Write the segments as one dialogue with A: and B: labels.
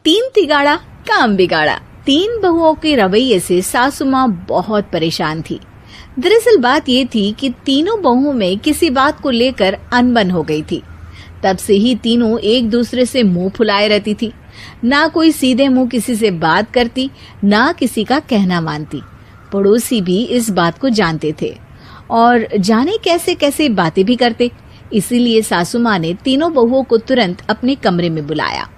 A: तीन तिगाड़ा काम बिगाड़ा। तीन बहुओं के रवैये से सासू माँ बहुत परेशान थी। दरअसल बात ये थी कि तीनों बहुओं में किसी बात को लेकर अनबन हो गई थी। तब से ही तीनों एक दूसरे से मुंह फुलाए रहती थी। ना कोई सीधे मुंह किसी से बात करती, ना किसी का कहना मानती। पड़ोसी भी इस बात को जानते थे और जाने कैसे कैसे बातें भी करते। इसीलिए सासू माँ ने तीनों बहुओं को तुरंत अपने कमरे में बुलाया।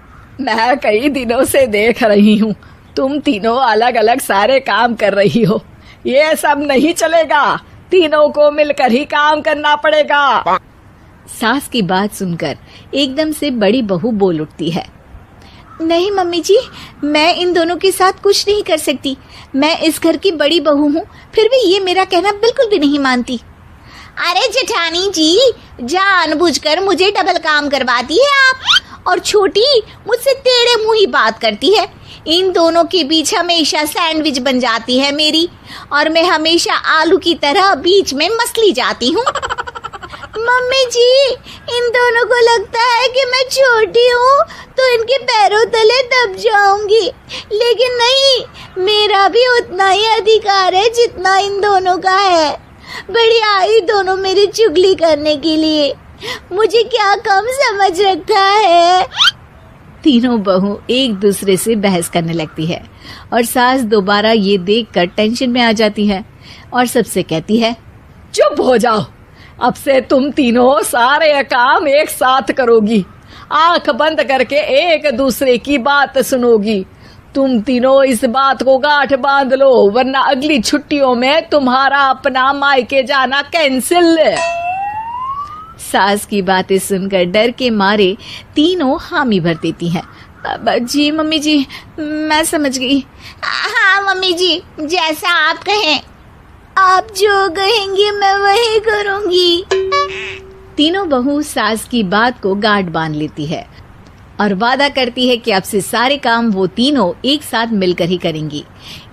B: मैं कई दिनों से देख रही हूँ, तुम तीनों अलग अलग सारे काम कर रही हो। ये सब नहीं चलेगा, तीनों को मिलकर ही काम करना पड़ेगा।
A: सास की बात सुनकर एकदम से बड़ी बहू बोल उठती है। नहीं मम्मी जी, मैं इन दोनों के साथ कुछ नहीं कर सकती। मैं इस घर की बड़ी बहू हूँ, फिर भी ये मेरा कहना बिल्कुल भी नहीं मानती।
C: अरे जेठानी जी, जानबूझकर मुझे डबल काम करवाती है आप, और छोटी मुझसे टेढ़े मुंह ही बात करती है। इन दोनों के बीच हमेशा सैंडविच बन जाती है मेरी, और मैं हमेशा आलू की तरह बीच में मसली जाती हूँ। मम्मी जी, इन दोनों को लगता है कि मैं छोटी हूँ तो इनके पैरों तले दब जाऊंगी, लेकिन नहीं, मेरा भी उतना ही अधिकार है जितना इन दोनों का है। बड़ी आई दोनों मेरी चुगली करने के लिए, मुझे क्या कम समझ रखा है।
A: तीनों बहू एक दूसरे से बहस करने लगती है और सास दोबारा ये देखकर टेंशन में आ जाती है और सबसे कहती है,
B: चुप हो जाओ, अब से तुम तीनों सारे काम एक साथ करोगी, आंख बंद करके एक दूसरे की बात सुनोगी। तुम तीनों इस बात को गांठ बांध लो, वरना अगली छुट्टियों में तुम्हारा अपना मायके जाना कैंसिल।
A: सास की बातें सुनकर डर के मारे तीनों हामी भर देती हैं। जी मम्मी जी, मैं समझ गई।
C: हाँ मम्मी जी, जैसा आप कहें, आप जो कहेंगी मैं वही करूंगी।
A: तीनों बहू सास की बात को गांठ बांध लेती है और वादा करती है कि अब से सारे काम वो तीनों एक साथ मिलकर ही करेंगी।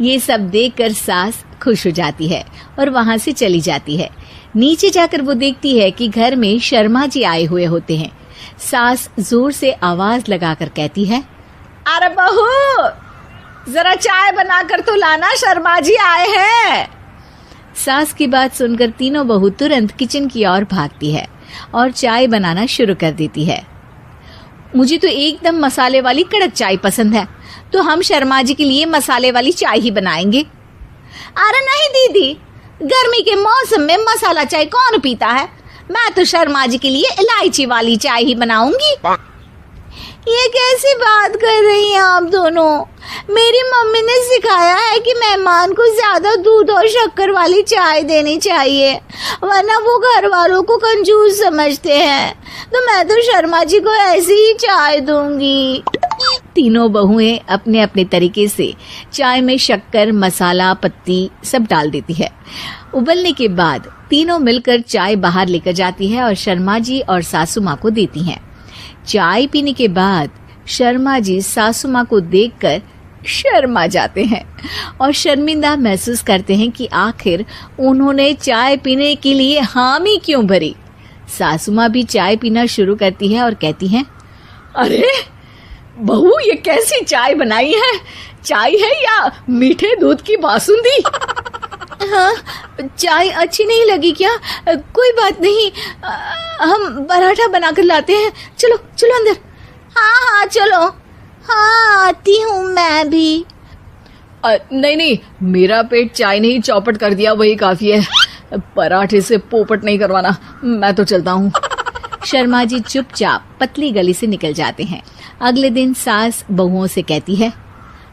A: ये सब देखकर सास खुश हो जाती है और वहाँ से चली जाती है। नीचे जाकर वो देखती है कि घर में शर्मा जी आए हुए होते हैं। सास जोर से आवाज लगाकर कहती है,
B: अरे बहू, जरा चाय बनाकर तो लाना, शर्मा जी आए हैं।
A: सास की बात सुनकर तीनों बहू तुरंत किचन की ओर भागती है और चाय बनाना शुरू कर देती है। मुझे तो एकदम मसाले वाली कड़क चाय पसंद है, तो हम शर्मा जी के लिए मसाले वाली चाय ही बनाएंगे।
C: अरे नहीं दीदी, गर्मी के मौसम में मसाला चाय कौन पीता है? मैं तो शर्मा जी के लिए इलायची वाली चाय ही बनाऊंगी। ये कैसी बात कर रही हैं आप दोनों? मेरी मम्मी ने सिखाया है कि मेहमान को ज्यादा दूध और शक्कर वाली चाय देनी चाहिए, वरना वो घर वालों को कंजूस समझते हैं। तो मैं तो शर्मा जी को ऐसी ही चाय दूंगी।
A: तीनों बहुएं अपने अपने तरीके से चाय में शक्कर, मसाला, पत्ती सब डाल देती है। उबलने के बाद तीनों मिलकर चाय बाहर लेकर जाती है और शर्मा जी और सासू माँ को देती हैं। चाय पीने के बाद शर्मा जी सासू माँ को देखकर शर्मा जाते हैं और शर्मिंदा महसूस करते हैं कि आखिर उन्होंने चाय पीने के लिए हामी क्यों भरी। सासू माँ भी चाय पीना शुरू करती है और कहती हैं,
B: अरे बहू, ये कैसी चाय बनाई है? चाय है या मीठे दूध की बासुंदी?
A: हाँ, चाय अच्छी नहीं लगी क्या? कोई बात नहीं, हम पराठा बनाकर लाते हैं। चलो चलो अंदर।
C: हाँ हाँ चलो, हाँ आती हूँ मैं भी।
B: नहीं नहीं, मेरा पेट चाय ने ही चौपट कर दिया, वही काफी है। पराठे से पोपट नहीं करवाना, मैं तो चलता हूँ।
A: शर्मा जी चुपचाप पतली गली से निकल जाते हैं। अगले दिन सास बहुओं से कहती है,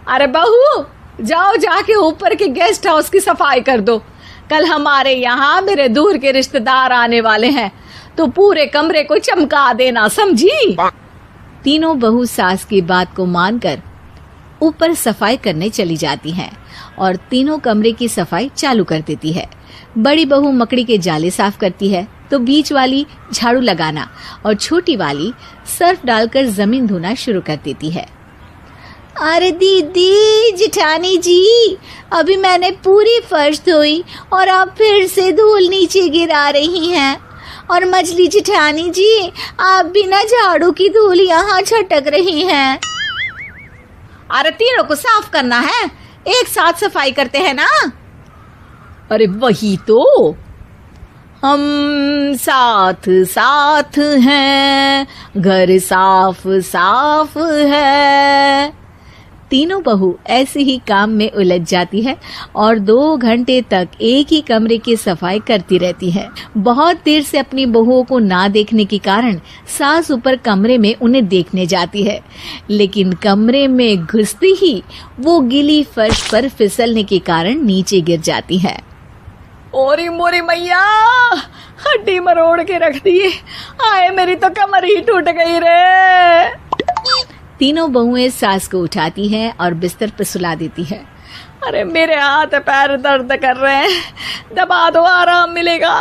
B: अरे बहू, जाओ जाके ऊपर के गेस्ट हाउस की सफाई कर दो। कल हमारे यहाँ मेरे दूर के रिश्तेदार आने वाले हैं, तो पूरे कमरे को चमका देना, समझी?
A: तीनों बहू सास की बात को मानकर ऊपर सफाई करने चली जाती हैं और तीनों कमरे की सफाई चालू कर देती है। बड़ी बहू मकड़ी के जाले साफ करती है, तो बीच वाली झाड़ू लगाना और छोटी वाली सर्फ डालकर जमीन धोना शुरू कर देती है।
C: अरे दीदी, जेठानी जी, अभी मैंने पूरी फर्श धोई और आप फिर से धूल नीचे गिरा रही हैं। और मछली जेठानी जी, आप बिना झाड़ू की धूल यहाँ छटक रही हैं।
A: अरे तीनों को साफ करना है, एक साथ सफाई करते हैं ना।
B: अरे वही तो,
A: हम साथ साथ हैं, घर साफ साफ है। तीनों बहू ऐसे ही काम में उलझ जाती है और 2 घंटे तक एक ही कमरे की सफाई करती रहती है। बहुत देर से अपनी बहुओं को ना देखने के कारण सास ऊपर कमरे में उन्हें देखने जाती है, लेकिन कमरे में घुसती ही वो गीली फर्श पर फिसलने के कारण नीचे गिर जाती है।
B: ओरी मोरी मैया, हड्डी मरोड़ के रख दी। आए मेरी तो कमर ही टूट गई रे।
A: तीनों बहुएं सास को उठाती हैं और बिस्तर पर सुला देती है।
B: अरे मेरे हाथ पैर दर्द कर रहे हैं, दबा दो, आराम मिलेगा।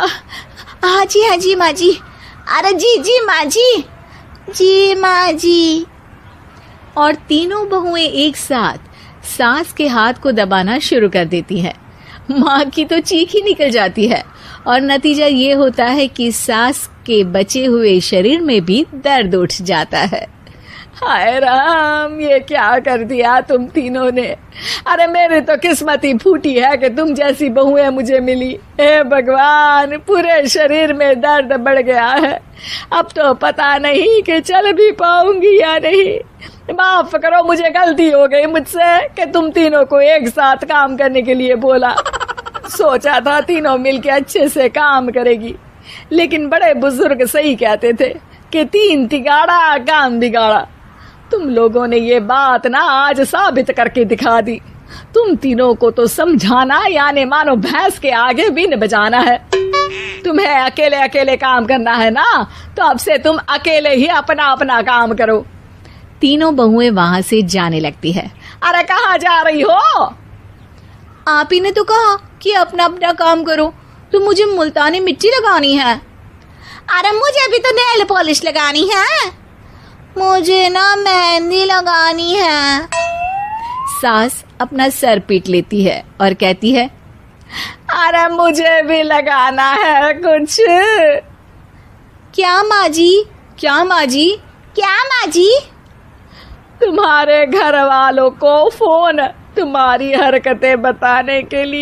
C: हाँ जी माँ जी। अरे जी माँ जी माँ जी।
A: और तीनों बहुएं एक साथ सास के हाथ को दबाना शुरू कर देती हैं। माँ की तो चीख ही निकल जाती है और नतीजा ये होता है कि सास के बचे हुए शरीर में भी दर्द उठ जाता है।
B: हाय राम, ये क्या कर दिया तुम तीनों ने। अरे मेरी तो किस्मत ही फूटी है कि तुम जैसी बहुएं मुझे मिली। हे भगवान, पूरे शरीर में दर्द बढ़ गया है। अब तो पता नहीं कि चल भी पाऊंगी या नहीं। माफ करो, मुझे गलती हो गई मुझसे कि तुम तीनों को एक साथ काम करने के लिए बोला। सोचा था तीनों मिलके अच्छे से काम करेगी, लेकिन बड़े बुजुर्ग सही कहते थे कि 3 तिगाड़ा काम बिगाड़ा। तुम लोगों ने ये बात ना आज साबित करके दिखा दी। तुम तीनों को तो समझाना यानी मानो भैंस के आगे बीन बजाना है। तुम्हें अकेले अकेले काम करना है ना, तो अब से तुम अकेले ही अपना अपना काम करो।
A: तीनों बहुएं वहां से जाने लगती है।
B: अरे कहाँ जा रही हो?
A: आप ही ने तो कहा कि अपना अपना काम करो, तो मुझे मुल्तानी मिट्टी लगानी है।
C: अरे मुझे भी तो नेल पॉलिश लगानी है, मुझे ना मेहंदी लगानी है।
A: सास अपना सर पीट लेती है और कहती है,
B: अरे मुझे भी लगाना है कुछ।
C: क्या माँ जी?
A: क्या माँ जी?
C: क्या माँ जी?
B: तुम्हारे घर वालों को फोन तुम्हारी हरकतें बताने के लिए।